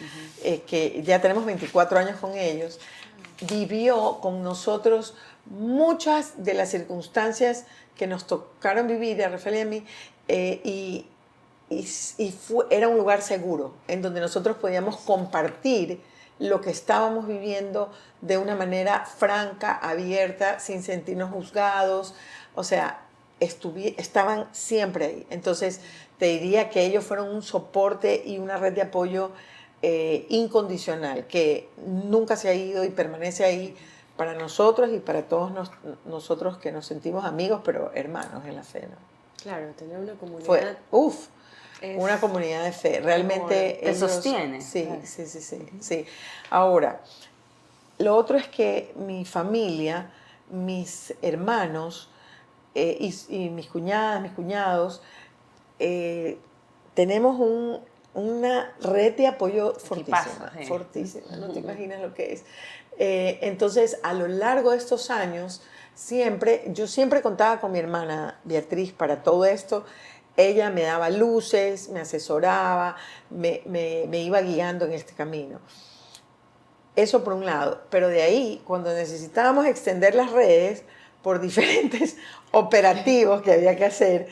que ya tenemos 24 años con ellos, vivió con nosotros muchas de las circunstancias que nos tocaron vivir a Rafael y a mí, era un lugar seguro en donde nosotros podíamos compartir lo que estábamos viviendo de una manera franca, abierta, sin sentirnos juzgados. O sea, estaban siempre ahí. Entonces, te diría que ellos fueron un soporte y una red de apoyo incondicional, que nunca se ha ido y permanece ahí para nosotros y para todos nosotros que nos sentimos amigos, pero hermanos en la fe, ¿no? Claro, tener una comunidad. Fue, una comunidad de fe. Realmente te sostiene. Sí, Claro. sí. Ahora, lo otro es que mi familia, mis hermanos y mis cuñadas, mis cuñados, tenemos una red de apoyo fortísima, sí. fortísima, no te imaginas lo que es. Entonces, a lo largo de estos años, yo siempre contaba con mi hermana Beatriz para todo esto. Ella me daba luces, me asesoraba, me iba guiando en este camino. Eso por un lado. Pero de ahí, cuando necesitábamos extender las redes por diferentes operativos que había que hacer,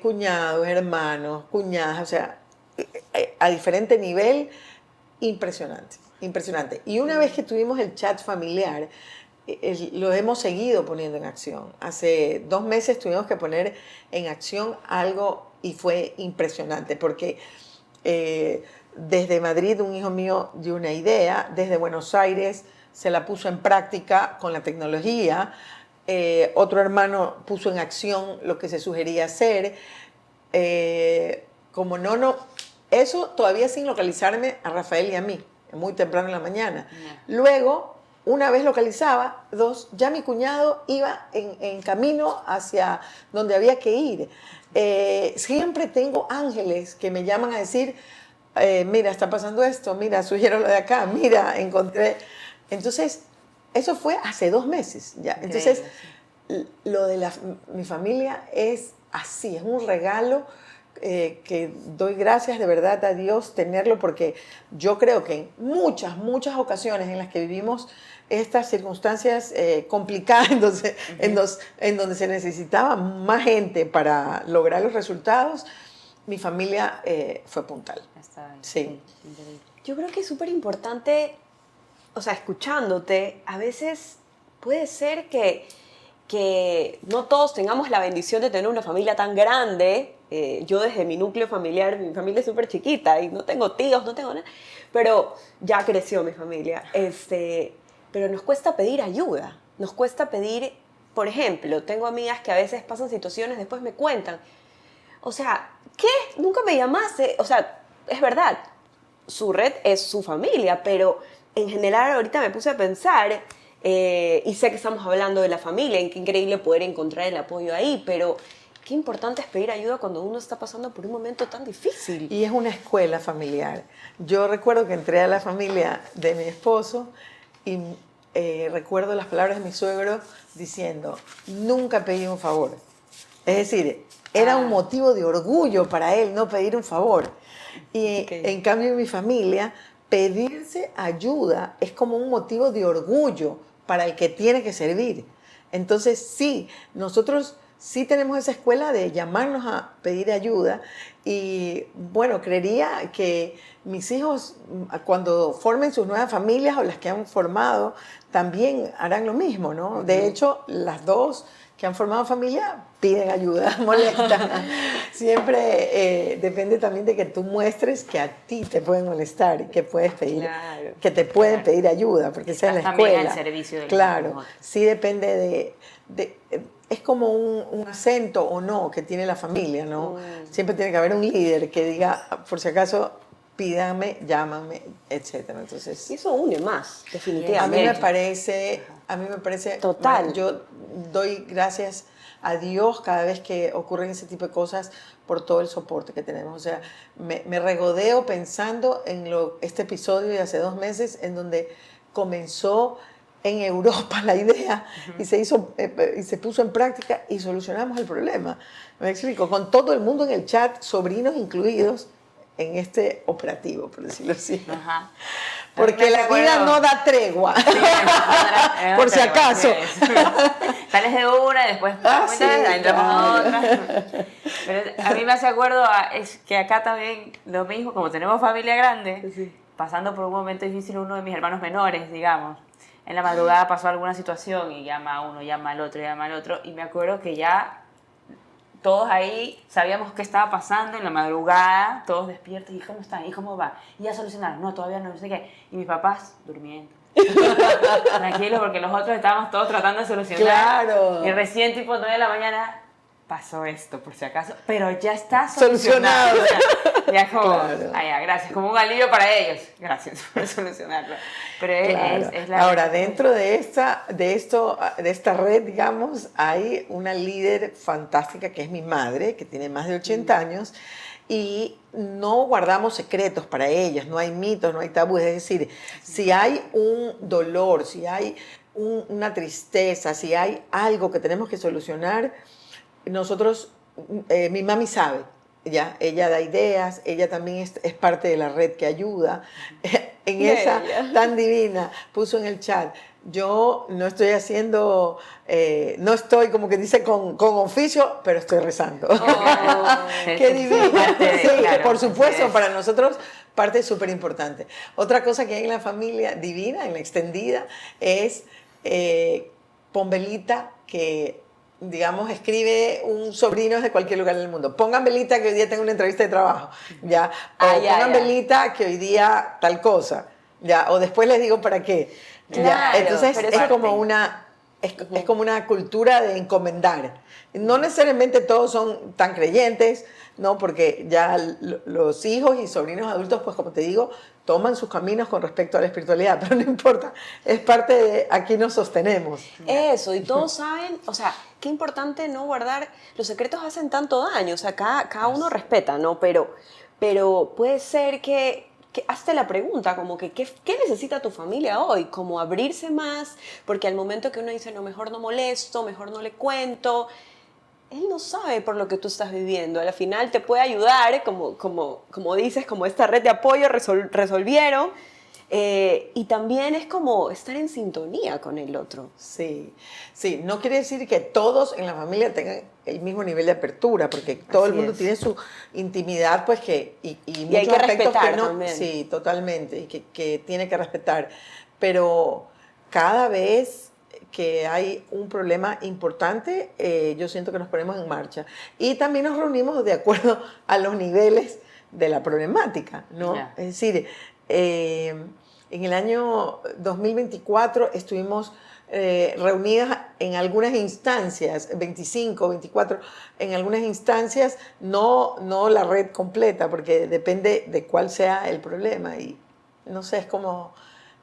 cuñados, hermanos, cuñadas, o sea, a diferente nivel, impresionante, impresionante. Y una vez que tuvimos el chat familiar, lo hemos seguido poniendo en acción. Hace 2 meses tuvimos que poner en acción algo y fue impresionante porque desde Madrid un hijo mío dio una idea, desde Buenos Aires se la puso en práctica con la tecnología, otro hermano puso en acción lo que se sugería hacer, eso todavía sin localizarme a Rafael y a mí, muy temprano en la mañana. Luego, una vez localizaba, 2, ya mi cuñado iba en camino hacia donde había que ir. Siempre tengo ángeles que me llaman a decir, mira, está pasando esto, mira, sugiero lo de acá, mira, encontré. Entonces, eso fue hace 2 meses ya. Entonces, lo de mi familia es así, es un regalo que doy gracias de verdad a Dios tenerlo, porque yo creo que en muchas ocasiones en las que vivimos estas circunstancias complicadas, en donde se necesitaba más gente para lograr los resultados, mi familia fue puntal. Está bien. Sí. Yo creo que es súper importante, o sea, escuchándote, a veces puede ser que no todos tengamos la bendición de tener una familia tan grande. Yo desde mi núcleo familiar, mi familia es súper chiquita y no tengo tíos, no tengo nada, pero ya creció mi familia. Pero nos cuesta pedir ayuda, nos cuesta pedir, por ejemplo, tengo amigas que a veces pasan situaciones, después me cuentan, o sea, ¿qué? Nunca me llamaste, o sea, es verdad, su red es su familia, pero en general ahorita me puse a pensar, y sé que estamos hablando de la familia, en qué increíble poder encontrar el apoyo ahí, pero qué importante es pedir ayuda cuando uno está pasando por un momento tan difícil. Y es una escuela familiar. Yo recuerdo que entré a la familia de mi esposo y recuerdo las palabras de mi suegro diciendo, nunca pedí un favor. Es decir, era un motivo de orgullo para él no pedir un favor. Y en cambio en mi familia, pedirse ayuda es como un motivo de orgullo para el que tiene que servir. Entonces sí, nosotros sí tenemos esa escuela de llamarnos pedir ayuda y bueno, creería que mis hijos cuando formen sus nuevas familias o las que han formado también harán lo mismo, ¿no? De hecho, las dos que han formado familia piden ayuda, molestan. Siempre depende también de que tú muestres que a ti te pueden molestar y que puedes pedir, Claro. que te pueden pedir ayuda, porque esa es la Estás también escuela. al servicio de los Claro, otros. sí depende es como un acento o no que tiene la familia, ¿no? Siempre tiene que haber un líder que diga, por si acaso, pídanme, llámame, etcétera. Entonces, Y eso une más, definitivamente. a mí me parece, Total. bueno, yo doy gracias a Dios cada vez que ocurren ese tipo de cosas por todo el soporte que tenemos. O sea, me regodeo pensando en este episodio de hace 2 meses en donde comenzó en Europa la idea y se puso en práctica y solucionamos el problema. Me explico, con todo el mundo en el chat, sobrinos incluidos, en este operativo, por decirlo así. Ajá. Porque la vida no da tregua. Sí, Por si acaso. Sales de una y después Sí, entramos a claro. otra. Pero a mí me hace acuerdo es que acá también lo mismo, como tenemos familia grande, Sí. pasando por un momento difícil uno de mis hermanos menores, digamos. En la madrugada pasó alguna situación y llama a uno, llama al otro, llama al otro. Y me acuerdo que ya todos ahí sabíamos qué estaba pasando en la madrugada, todos despiertos, ¿y cómo están? ¿Y cómo va? ¿Y ya solucionaron? No, todavía no, no sé qué. Y mis papás durmiendo. Tranquilos, porque los otros estábamos todos tratando de solucionar. Claro. Y recién tipo 9 de la mañana pasó esto, por si acaso. Pero ya está Solucionado. solucionado. Ya es como, Claro. ya, gracias, como un alivio para ellos. Gracias por solucionarlo. Pero Claro. es la... Ahora, dentro de esta red, digamos, hay una líder fantástica que es mi madre, que tiene más de 80 años, y no guardamos secretos para ellas, no hay mitos, no hay tabúes. Es decir, si hay un dolor, si hay una tristeza, si hay algo que tenemos que solucionar, nosotros, mi mami sabe. Ya, ella da ideas, ella también es parte de la red que ayuda. En esa Bella. tan divina, puso en el chat, yo no estoy haciendo, no estoy como que dice con oficio, pero estoy rezando. ¡Qué divina! Sí, Claro, por así supuesto, es. para nosotros parte súper importante. Otra cosa que hay en la familia divina, en la extendida, es pon velita que digamos, escribe un sobrino de cualquier lugar del mundo. Pongan velita que hoy día tengo una entrevista de trabajo, ¿ya? O Ya, pongan ya. velita que hoy día tal cosa, ¿ya? O después les digo para qué. ¿Ya? Claro, Entonces pero es eso- como es como una cultura de encomendar. No necesariamente todos son tan creyentes, ¿no? Porque ya los hijos y sobrinos adultos, pues como te digo, toman sus caminos con respecto a la espiritualidad, pero no importa, es parte de aquí nos sostenemos. Eso, y todos saben, o sea, qué importante no guardar, los secretos hacen tanto daño, o sea, cada uno respeta, ¿no? Pero puede ser que hazte la pregunta, como que, ¿qué necesita tu familia hoy? Como abrirse más, porque al momento que uno dice, no, mejor no molesto, mejor no le cuento, él no sabe por lo que tú estás viviendo. Al final te puede ayudar, como dices, como esta red de apoyo resolvieron. Y también es como estar en sintonía con el otro. Sí, sí, no quiere decir que todos en la familia tengan el mismo nivel de apertura, porque todo el Así mundo es. tiene su intimidad, pues y hay muchos que aspectos respetar que no, también. sí, totalmente, y que tiene que respetar. Pero cada vez que hay un problema importante, yo siento que nos ponemos en marcha. Y también nos reunimos de acuerdo a los niveles de la problemática, ¿no? Ya. Es decir, en el año 2024 estuvimos reunidas en algunas instancias, 25, 24, en algunas instancias, no la red completa, porque depende de cuál sea el problema. Y no sé, es como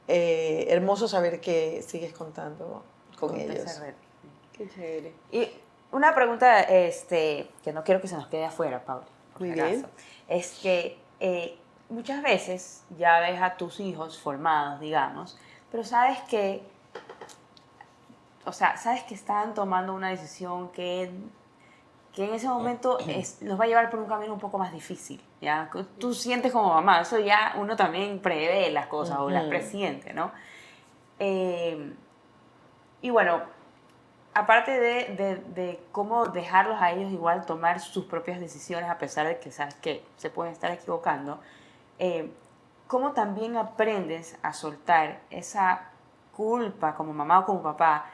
hermoso saber que sigues contando con ellos. esa red. Qué chévere. Y una pregunta que no quiero que se nos quede afuera, Paula. por Muy si acaso, bien. Es que muchas veces ya ves a tus hijos formados, digamos, pero sabes que, o sea, sabes que están tomando una decisión que en ese momento los va a llevar por un camino un poco más difícil, ¿ya? Tú sientes como mamá, eso ya uno también prevé las cosas o las presiente, ¿no? Y bueno, aparte de cómo dejarlos a ellos igual tomar sus propias decisiones, a pesar de que sabes que se pueden estar equivocando, cómo también aprendes a soltar esa culpa como mamá o como papá,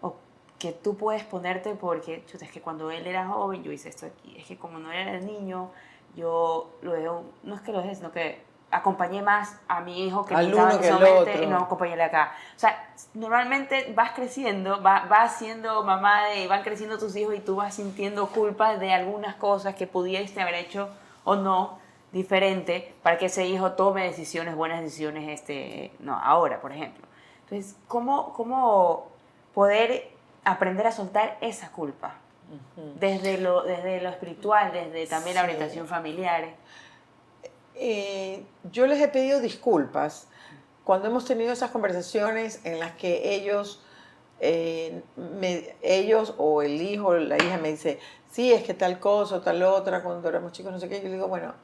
o que tú puedes ponerte porque, chuta, es que cuando él era joven yo hice esto aquí, es que como no era el niño, yo lo dejo, no es que lo deje, sino que acompañé más a mi hijo que Al necesitaba uno en que ese al momento otro. y no acompañarle acá. O sea, normalmente vas creciendo, vas siendo mamá van creciendo tus hijos y tú vas sintiendo culpa de algunas cosas que pudiste haber hecho o no diferente para que ese hijo tome decisiones, buenas decisiones, no, ahora, por ejemplo. Entonces, ¿cómo poder aprender a soltar esa culpa? Desde lo espiritual, desde también la Sí. orientación familiar. Yo les he pedido disculpas cuando hemos tenido esas conversaciones en las que ellos o el hijo o la hija me dice, sí, es que tal cosa o tal otra, cuando éramos chicos, no sé qué. Yo le digo, bueno,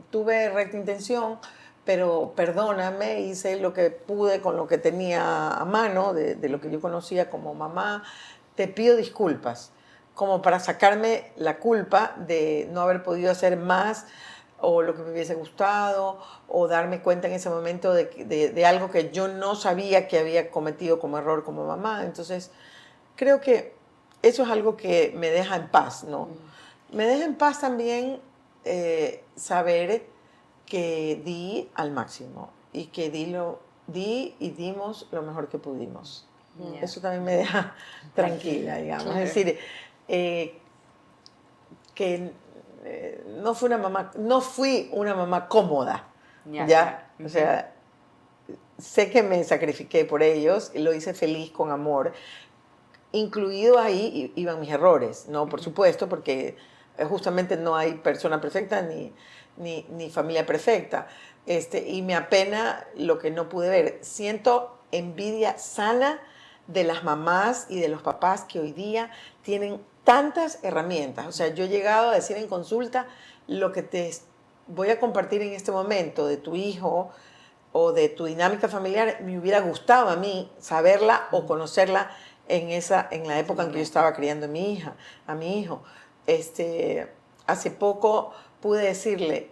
tuve recta intención, pero perdóname, hice lo que pude con lo que tenía a mano, de lo que yo conocía como mamá. Te pido disculpas, como para sacarme la culpa de no haber podido hacer más o lo que me hubiese gustado, o darme cuenta en ese momento de algo que yo no sabía que había cometido como error como mamá. Entonces, creo que eso es algo que me deja en paz, ¿no? Me deja en paz también saber que di al máximo y que di y dimos lo mejor que pudimos. Yeah. Eso también me deja tranquila, digamos. Claro. Es decir, que no fui una mamá cómoda, Ya, ¿ya? claro. O sea, sé que me sacrifiqué por ellos y lo hice feliz, con amor. Incluido ahí iban mis errores, ¿no? Por supuesto, porque justamente no hay persona perfecta ni familia perfecta. Y me apena lo que no pude ver. Siento envidia sana de las mamás y de los papás que hoy día tienen tantas herramientas. O sea, yo he llegado a decir en consulta lo que te voy a compartir en este momento de tu hijo o de tu dinámica familiar, me hubiera gustado a mí saberla o conocerla en la época en que yo estaba criando a mi hijo. Hace poco pude decirle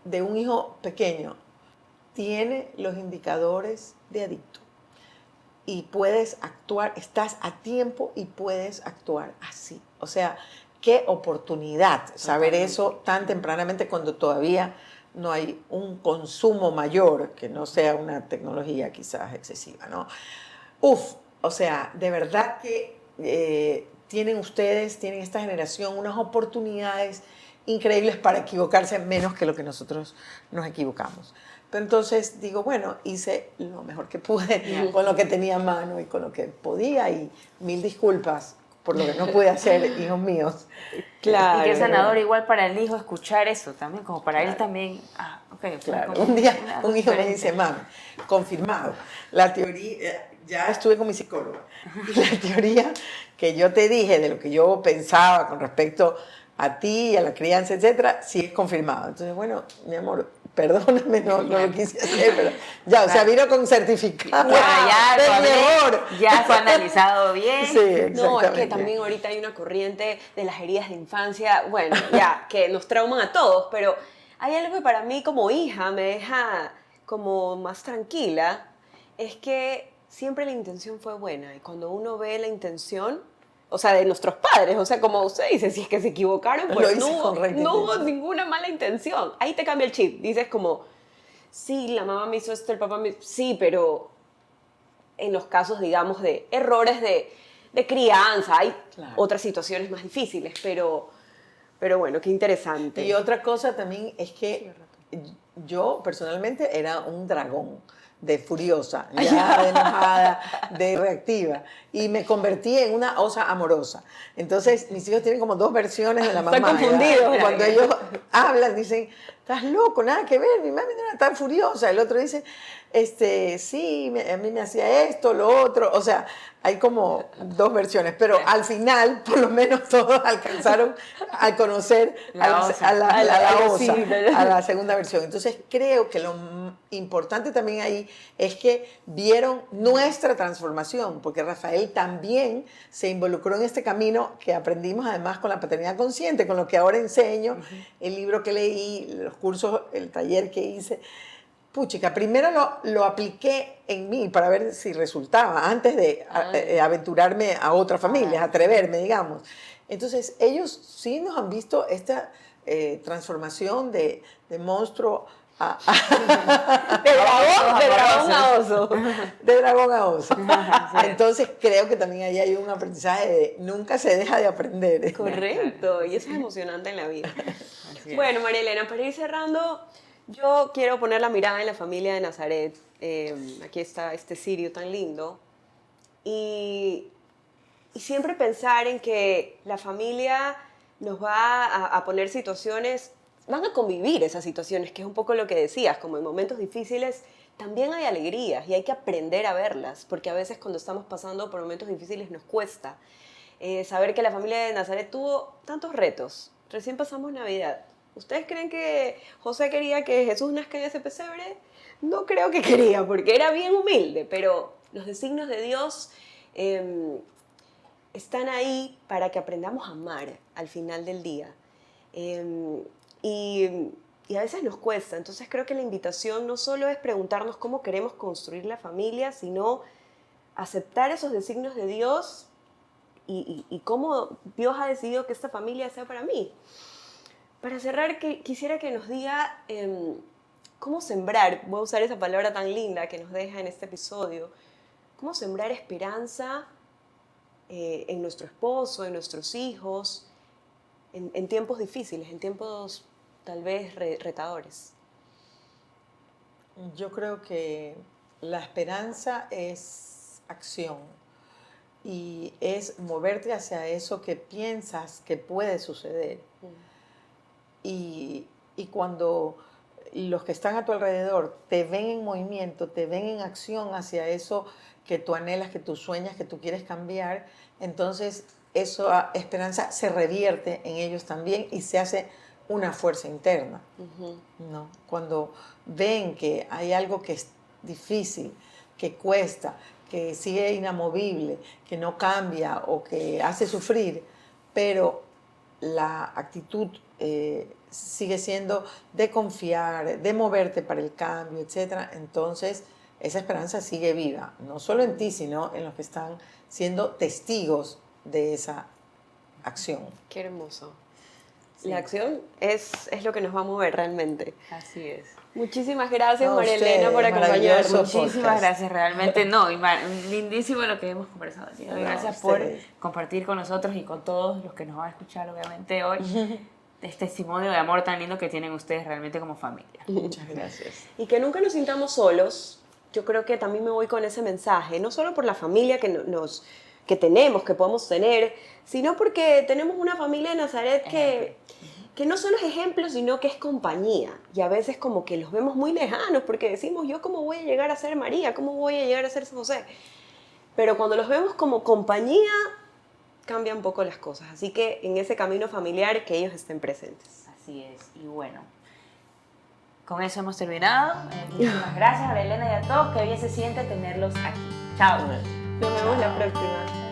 de un hijo pequeño, tiene los indicadores de adicto y puedes actuar, estás a tiempo y puedes actuar así. O sea, qué oportunidad saber Totalmente. eso tan tempranamente cuando todavía no hay un consumo mayor, que no sea una tecnología quizás excesiva, ¿no? O sea, de verdad que tienen esta generación, unas oportunidades increíbles para equivocarse menos que lo que nosotros nos equivocamos. Pero entonces digo, bueno, hice lo mejor que pude con lo que tenía a mano y con lo que podía, y mil disculpas por lo que no pude hacer, hijos míos. Claro. Y qué sanador igual para el hijo escuchar eso también, como para él también. Ah, ok. Claro, como un día algo un hijo me diferente. dice, mami, confirmado, la teoría, ya estuve con mi psicóloga, y la teoría que yo te dije de lo que yo pensaba con respecto a ti, a la crianza, etcétera, sí es confirmado. Entonces, bueno, mi amor, perdóname, no lo quise hacer, pero ya, o sea, vino con certificado Ya, de lo mi hablé, error. ya fue analizado bien. Sí, exactamente. No, es que también ahorita hay una corriente de las heridas de infancia, bueno, ya, que nos trauman a todos, pero hay algo que para mí como hija me deja como más tranquila, es que siempre la intención fue buena, y cuando uno ve la intención, o sea, de nuestros padres, o sea, como usted dice, si es que se equivocaron, Lo pues hice con recta no hubo intención. ninguna mala intención. Ahí te cambia el chip, dices como, sí, la mamá me hizo esto, el papá me... Sí, pero en los casos, digamos, de errores de crianza, hay Claro. otras situaciones más difíciles, pero bueno, qué interesante. Y otra cosa también es que yo personalmente era un dragón, de furiosa, ya de enojada, de reactiva, y me convertí en una osa amorosa. Entonces mis hijos tienen como dos versiones de la mamá. Están confundidos. ¿ya? Cuando ellos hablan dicen, estás loco, nada que ver, mi mami no era tan furiosa. El otro dice, sí, a mí me hacía esto, lo otro. O sea, hay como dos versiones, pero al final, por lo menos todos alcanzaron a conocer La osa. a la Sí, osa, a la segunda versión. Entonces, creo que lo importante también ahí es que vieron nuestra transformación, porque Rafael también se involucró en este camino que aprendimos además con la paternidad consciente, con lo que ahora enseño, el libro que leí, los cursos, el taller que hice. Puchica, primero lo apliqué en mí para ver si resultaba, antes de aventurarme a otras familias, atreverme, digamos. Entonces, ellos sí nos han visto esta transformación de monstruo De dragón a oso. de dragón a oso. Sí. Entonces, creo que también ahí hay un aprendizaje de nunca se deja de aprender. Correcto, y eso es emocionante en la vida. Así es. Bueno, María Elena, para ir cerrando, yo quiero poner la mirada en la familia de Nazaret. Aquí está este cirio tan lindo. Y siempre pensar en que la familia nos va a poner situaciones, van a convivir esas situaciones, que es un poco lo que decías, como en momentos difíciles también hay alegrías y hay que aprender a verlas, porque a veces cuando estamos pasando por momentos difíciles nos cuesta. Saber que la familia de Nazaret tuvo tantos retos. Recién pasamos Navidad. ¿Ustedes creen que José quería que Jesús nazca en ese pesebre? No creo que quería, porque era bien humilde, pero los designios de Dios están ahí para que aprendamos a amar al final del día. Y a veces nos cuesta. Entonces creo que la invitación no solo es preguntarnos cómo queremos construir la familia, sino aceptar esos designios de Dios y cómo Dios ha decidido que esta familia sea para mí. Para cerrar, quisiera que nos diga cómo sembrar, voy a usar esa palabra tan linda que nos deja en este episodio, cómo sembrar esperanza en nuestro esposo, en nuestros hijos, en tiempos difíciles, en tiempos tal vez retadores. Yo creo que la esperanza es acción y es moverte hacia eso que piensas que puede suceder. Y cuando los que están a tu alrededor te ven en movimiento, te ven en acción hacia eso que tú anhelas, que tú sueñas, que tú quieres cambiar, entonces esa esperanza se revierte en ellos también y se hace una fuerza interna. ¿No? Cuando ven que hay algo que es difícil, que cuesta, que sigue inamovible, que no cambia o que hace sufrir, pero la actitud sigue siendo de confiar, de moverte para el cambio, etc. Entonces, esa esperanza sigue viva, no solo en ti, sino en los que están siendo testigos de esa acción. Qué hermoso. Sí. La acción es lo que nos va a mover realmente. Así es. Muchísimas gracias, No, María Elena, por ustedes, acompañarnos. maravilloso. Muchísimas podcast. gracias, realmente no, y lindísimo lo que hemos conversado. ¿Sí? No, Gracias por ustedes. compartir con nosotros y con todos los que nos van a escuchar, obviamente, hoy, este testimonio de amor tan lindo que tienen ustedes realmente como familia. Muchas gracias. Y que nunca nos sintamos solos. Yo creo que también me voy con ese mensaje, no solo por la familia que tenemos, que podemos tener, sino porque tenemos una familia de Nazaret que no solo es ejemplo, sino que es compañía. Y a veces como que los vemos muy lejanos, porque decimos, ¿yo cómo voy a llegar a ser María? ¿Cómo voy a llegar a ser San José? Pero cuando los vemos como compañía, cambian un poco las cosas. Así que en ese camino familiar, que ellos estén presentes. Así es, y bueno, con eso hemos terminado. Muchísimas gracias a Elena y a todos, que bien se siente tenerlos aquí. Chao. Nos vemos la próxima.